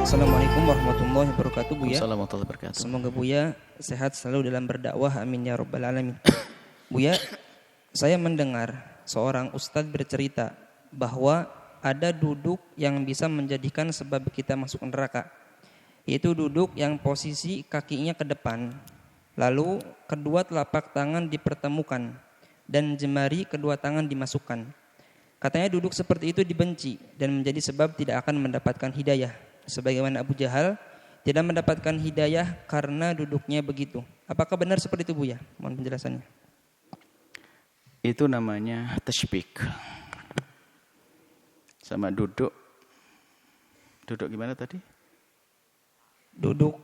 Assalamualaikum warahmatullahi wabarakatuh, Buya. Assalamualaikum warahmatullahi wabarakatuh. Semoga Buya sehat selalu dalam berdakwah, amin ya rabbal alamin. Buya, saya mendengar seorang ustadz bercerita bahwa ada duduk yang bisa menjadikan sebab kita masuk neraka. Yaitu duduk yang posisi kakinya ke depan, lalu kedua telapak tangan dipertemukan dan jemari kedua tangan dimasukkan. Katanya duduk seperti itu dibenci dan menjadi sebab tidak akan mendapatkan hidayah. Sebagaimana Abu Jahal tidak mendapatkan hidayah karena duduknya begitu. Apakah benar seperti itu, Buya? Mohon penjelasannya. Itu namanya tashbik. Sama duduk. Duduk gimana tadi? Duduk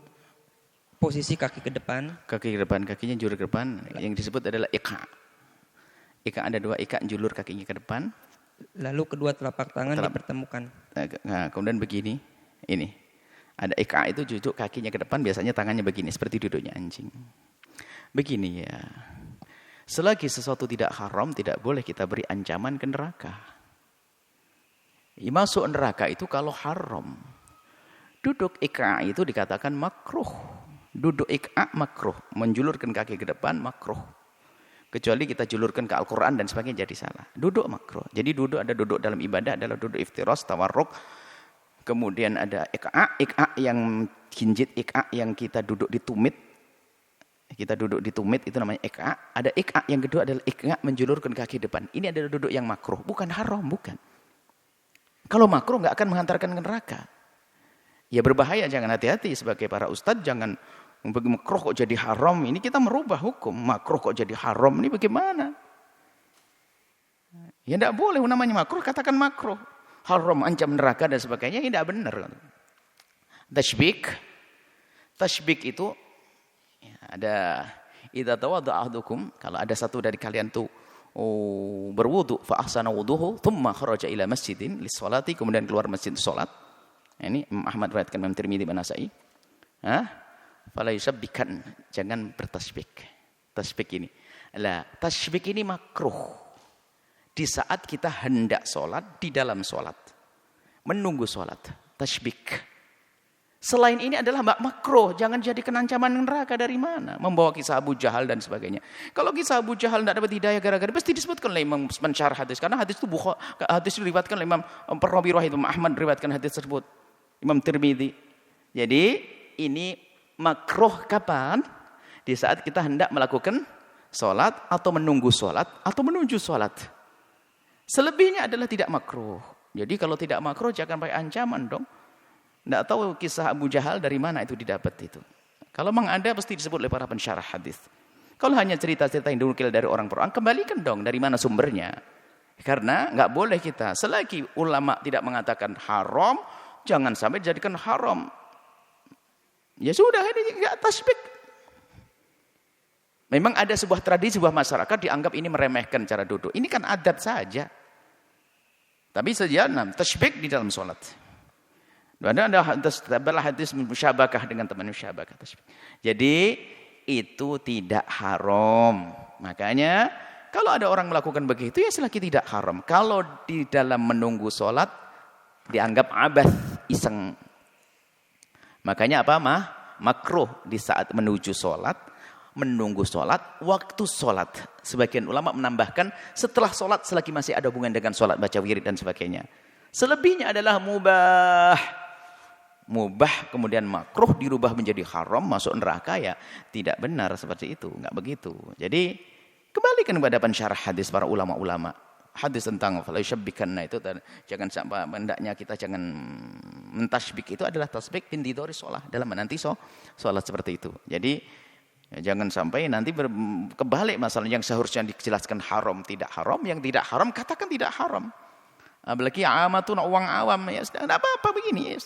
posisi kaki ke depan. Kaki ke depan, kakinya julur ke depan. Yang disebut adalah iqa. Iqa ada dua, iqa julur kakinya ke depan. Lalu kedua telapak tangan dipertemukan. Nah, kemudian begini. Ini ada iqa itu duduk kakinya ke depan, biasanya tangannya begini seperti duduknya anjing. Begini ya. Selagi sesuatu tidak haram, tidak boleh kita beri ancaman ke neraka. Masuk neraka itu kalau haram. Duduk iqa itu dikatakan makruh. Duduk iqa makruh, menjulurkan kaki ke depan makruh. Kecuali kita julurkan ke Al-Qur'an dan sebagainya jadi salah. Duduk makruh. Jadi duduk ada duduk dalam ibadah adalah duduk iftiras, tawarruk. Kemudian ada iqa yang hinjit, iqa yang kita duduk di tumit. Kita duduk di tumit itu namanya iqa. Ada iqa yang kedua adalah iqa menjulurkan kaki depan. Ini adalah duduk yang makruh, bukan haram, bukan. Kalau makruh enggak akan menghantarkan ke neraka. Ya berbahaya, jangan hati-hati sebagai para ustadz, jangan makruh kok jadi haram. Ini kita merubah hukum, makruh kok jadi haram. Ini bagaimana? Ya enggak boleh namanya makruh, katakan makruh. Haram, ancam neraka dan sebagainya, ini tidak benar. Tashbik itu ya, ada idza tawadda'a ahadukum, kalau ada satu dari kalian tuh berwudu fa ahsana wuduhu thumma kharaja ila masjidin lis-sholati, kemudian keluar masjid salat. Ini Imam Ahmad riwayatkan, Imam Tirmidzi dan Nasa'i. Fala yusabbikan, jangan bertasbik. Tasbik ini. Lah, tasbik ini makruh. Di saat kita hendak sholat, di dalam sholat. Menunggu sholat. Tashbik. Selain ini adalah makruh. Jangan jadikan ancaman neraka dari mana. Membawa kisah Abu Jahal dan sebagainya. Kalau kisah Abu Jahal tidak dapat hidayah gara-gara, pasti disebutkan oleh Imam pensyarah hadis. Karena hadis itu hadis diriwayatkan oleh Imam perawi riwayat Imam Ahmad riwayatkan hadis tersebut. Imam Tirmidzi. Jadi ini makruh kapan? Di saat kita hendak melakukan sholat atau menunggu sholat atau menuju sholat. Selebihnya adalah tidak makruh. Jadi kalau tidak makruh jangan pakai ancaman dong. Tidak tahu kisah Abu Jahal dari mana itu didapat itu. Kalau memang ada pasti disebut oleh para pensyarah hadis. Kalau hanya cerita-cerita yang dinukil dari orang per orang, kembalikan dong dari mana sumbernya. Karena nggak boleh kita, selagi ulama tidak mengatakan haram, jangan sampai dijadikan haram. Ya sudah, ini nggak tasbik. Memang ada sebuah tradisi, sebuah masyarakat dianggap ini meremehkan cara duduk. Ini kan adat saja. Tapi sejarah tasbik di dalam sholat. Ada hadis musyabakah dengan teman musyabakah tasbik. Jadi itu tidak haram. Makanya kalau ada orang melakukan begitu ya selagi tidak haram. Kalau di dalam menunggu sholat dianggap abath, iseng. Makanya apa? Makruh di saat menuju sholat, menunggu sholat, waktu sholat. Sebagian ulama menambahkan setelah sholat selagi masih ada hubungan dengan sholat, baca wirid dan sebagainya. Selebihnya adalah mubah. Mubah kemudian makruh dirubah menjadi haram, masuk neraka ya tidak benar seperti itu, enggak begitu. Jadi kembalikan kepada pensyarah hadis para ulama-ulama. Hadis tentang fala yusyabbikanna itu jangan sampai hendaknya kita jangan mentasbik, itu adalah tasbik bintidori sholat dalam menanti sholat seperti itu. Jadi ya, jangan sampai nanti kebalik masalah yang seharusnya dijelaskan haram tidak haram, yang tidak haram katakan tidak haram. Apalagi amatun uang awam ya tidak apa-apa begini ya.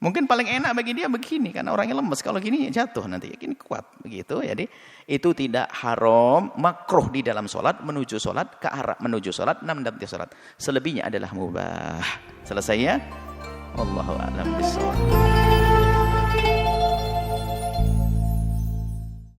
Mungkin paling enak bagi dia begini karena orangnya lemes, kalau gini jatuh nanti, gini kuat begitu. Jadi itu tidak haram, makruh di dalam sholat, menuju sholat, ke arah menuju sholat, menanti sholat. Selebihnya adalah mubah. Selesai ya? Wallahu a'lam bishawab.